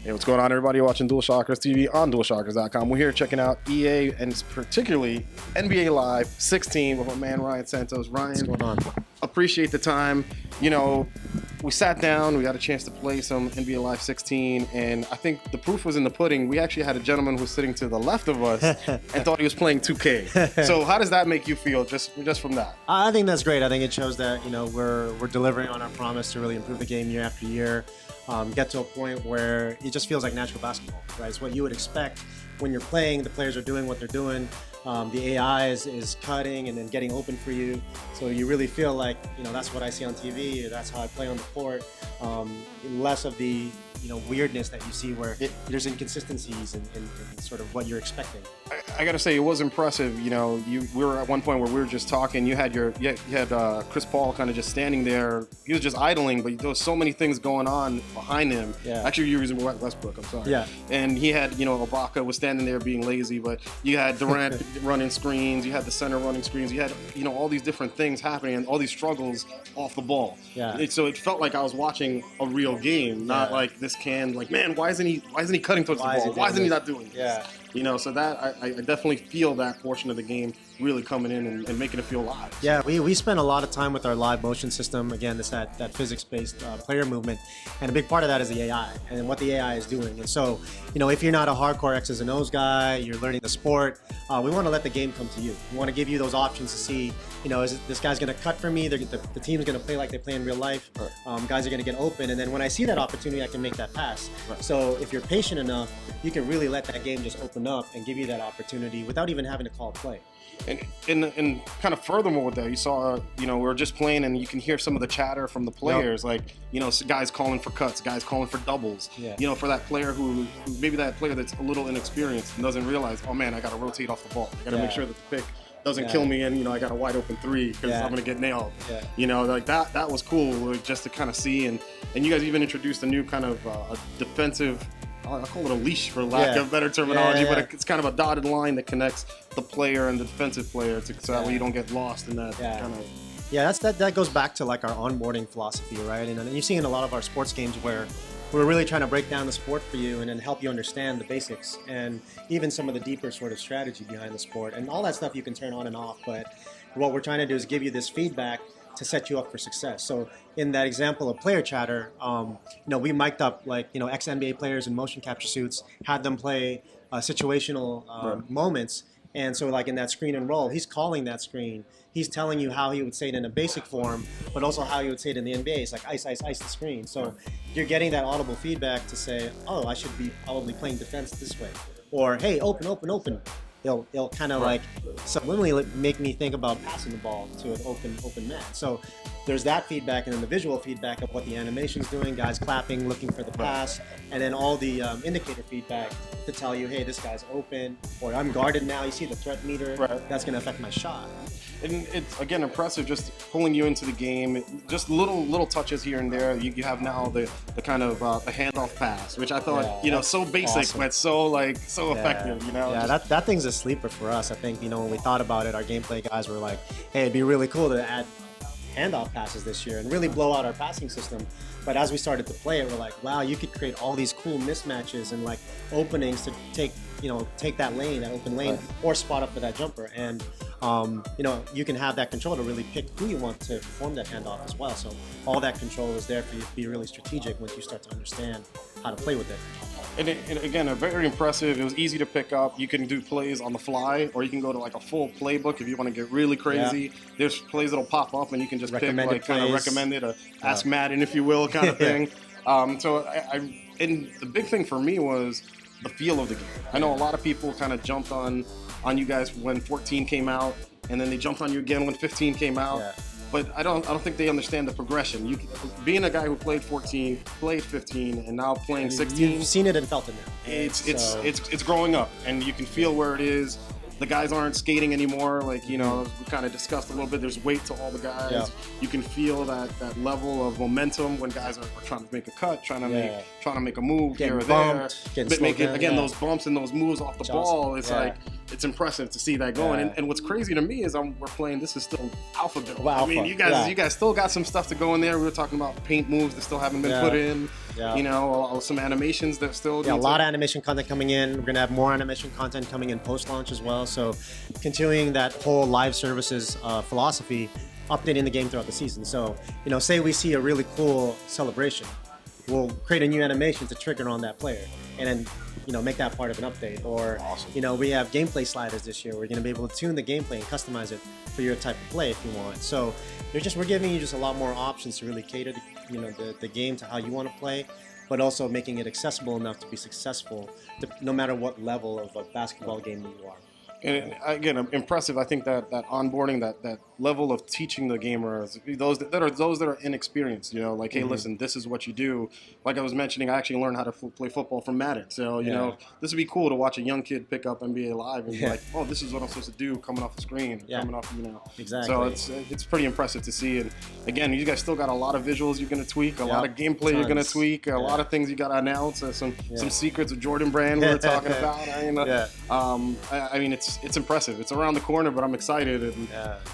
Hey, what's going on, everybody watching DualShockers TV on DualShockers.com. We're here checking out EA and particularly NBA Live 16 with my man Ryan Santos. Ryan, What's going on? Appreciate the time. You know, we sat down, we got a chance to play some NBA Live 16, and I think the proof was in the pudding. We actually had a gentleman who was sitting to the left of us and thought he was playing 2K. So how does that make you feel just from that? I think that's great. I think it shows that, you know, we're delivering on our promise to really improve the game year after year. Get to a point where it just feels like natural basketball, right? It's what you would expect when you're playing. The players are doing what they're doing. The AI is cutting and then getting open for you. So you really feel like, you know, that's what I see on TV. That's how I play on the court. Less of the, you know, weirdness that you see where there's inconsistencies in sort of what you're expecting. I gotta say, it was impressive. You know, we were at one point where we were just talking. You had Chris Paul kind of just standing there. He was just idling, but there was so many things going on behind him. Yeah. Actually, you were using Westbrook. I'm sorry. Yeah. And he had, you know, Ibaka was standing there being lazy, but you had Durant running screens. You had the center running screens. You had, you know, all these different things happening and all these struggles off the ball. Yeah. So it felt like I was watching a real game, not like this can. Like, man, why isn't he cutting towards the ball? Why isn't he not doing this? Yeah. You know, so that I definitely feel that portion of the game really coming in and making it feel live. Yeah, we spend a lot of time with our live motion system. Again, it's that physics-based player movement, and a big part of that is the AI and what the AI is doing. And so, you know, if you're not a hardcore X's and O's guy, you're learning the sport, we want to let the game come to you. We want to give you those options to see, you know, this guy's going to cut for me? The team's going to play like they play in real life. Right. Guys are going to get open, and then when I see that opportunity, I can make that pass. Right. So if you're patient enough, you can really let that game just open up and give you that opportunity without even having to call a play. And kind of furthermore with that, you saw, you know, we were just playing and you can hear some of the chatter from the players, like, you know, guys calling for cuts, guys calling for doubles. Yeah. You know, for that player who maybe that player that's a little inexperienced and doesn't realize, oh man, I got to rotate off the ball. I got to make sure that the pick doesn't kill me, and, you know, I got a wide open three because I'm gonna get nailed. Yeah. You know, like that was cool just to kind of see, and you guys even introduced a new kind of a defensive, I call it a leash for lack of better terminology, but it's kind of a dotted line that connects the player and the defensive player so that way you don't get lost in that kind of. Yeah, that goes back to like our onboarding philosophy, right? And you see in a lot of our sports games where we're really trying to break down the sport for you and then help you understand the basics and even some of the deeper sort of strategy behind the sport. And all that stuff you can turn on and off, but what we're trying to do is give you this feedback to set you up for success. So in that example of player chatter, you know, we mic'd up like, you know, ex-NBA players in motion capture suits, had them play situational moments. And so like in that screen and roll, he's calling that screen. He's telling you how he would say it in a basic form, but also how he would say it in the NBA. It's like ice, ice, ice the screen. So you're getting that audible feedback to say, oh, I should be probably playing defense this way. Or, hey, open, open, open. It'll kind of like subliminally make me think about passing the ball to an open man. So there's that feedback, and then the visual feedback of what the animation's doing, guys clapping, looking for the pass, and then all the indicator feedback to tell you, hey, this guy's open, or I'm guarded now. You see the threat meter, that's going to affect my shot. And it's, again, impressive just pulling you into the game. Just little touches here and there. You have now the kind of the handoff pass, which I thought, you know, so basic, but so effective, you know? Yeah, that thing's a sleeper for us. I think, you know, when we thought about it, our gameplay guys were like, hey, it'd be really cool to add handoff passes this year and really blow out our passing system. But as we started to play it, we're like, wow, you could create all these cool mismatches and like openings to take that lane, that open lane, or spot up for that jumper. And you know, you can have that control to really pick who you want to perform that handoff as well. So all that control is there for you to be really strategic once you start to understand how to play with it. And again, very impressive. It was easy to pick up. You can do plays on the fly, or you can go to like a full playbook if you want to get really crazy. There's plays that'll pop up, and you can just pick like kind of recommended, or ask Madden, if you will, kind of thing. So and the big thing for me was the feel of the game. I know a lot of people kind of jumped on you guys when 14 came out, and then they jumped on you again when 15 came out. Yeah. But I don't think they understand the progression. Being a guy who played 14, played 15, and now playing 16. You've seen it and felt it now. It's growing up, and you can feel where it is. The guys aren't skating anymore. Like, you know, we kind of discussed a little bit. There's weight to all the guys. Yeah. You can feel that level of momentum when guys are trying to make a cut, trying to make a move getting here or bumped, there. But making those bumps and those moves off the ball. It's like it's impressive to see that going. And what's crazy to me is we're playing. This is still alpha build. I mean, you guys still got some stuff to go in there. We were talking about paint moves that still haven't been put in. You know, some animations that still. A lot of animation content coming in. We're gonna have more animation content coming in post-launch as well. So, continuing that whole live services philosophy, updating the game throughout the season. So, you know, say we see a really cool celebration, we'll create a new animation to trigger on that player, and then, you know, make that part of an update. Or, you know, we have gameplay sliders this year. We're going to be able to tune the gameplay and customize it for your type of play if you want. So we're giving you just a lot more options to really cater to, you know, the game to how you want to play, but also making it accessible enough to be successful no matter what level of a basketball game that you are. And again, impressive. I think that onboarding, that level of teaching the gamers, those that are inexperienced, you know, like, hey, listen, this is what you do. Like I was mentioning, I actually learned how to play football from Madden. So, you know, this would be cool to watch a young kid pick up NBA Live and be like, oh, this is what I'm supposed to do coming off the screen, coming off, you know. Exactly. So it's pretty impressive to see. And again, you guys still got a lot of visuals you're going to tweak, a lot of gameplay you're going to tweak, a lot of things you got to announce, some secrets of Jordan Brand we were talking about. I mean, it's impressive. It's around the corner, but I'm excited. And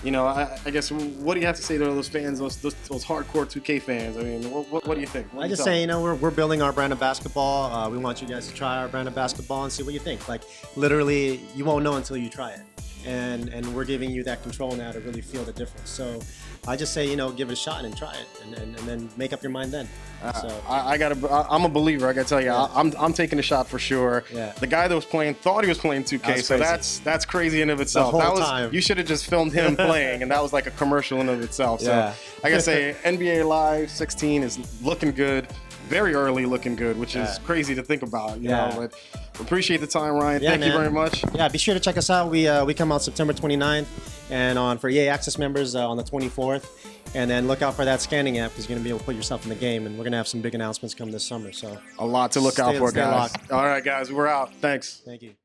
you know, I guess, what do you have to say to those fans, those hardcore 2K fans? I mean, what do you think? I just say, you know, we're building our brand of basketball. We want you guys to try our brand of basketball and see what you think. Like, literally, you won't know until you try it. And we're giving you that control now to really feel the difference. So I just say, you know, give it a shot and try it, and then make up your mind then. I'm a believer. I gotta tell you, I'm taking a shot for sure. The guy that was playing thought he was playing 2K, so that's crazy in of itself. The whole time. You should have just filmed him playing, and that was like a commercial in of itself. So I gotta say, NBA Live 16 is looking good. Very early looking good, which is crazy to think about, you know. But appreciate the time, Ryan. Thank you very much. Yeah, be sure to check us out. We come out September 29th, and for EA Access members on the 24th. And then look out for that scanning app, because you're going to be able to put yourself in the game, and we're going to have some big announcements come this summer. So a lot to look out for, guys. All right, guys, we're out. Thanks. Thank you.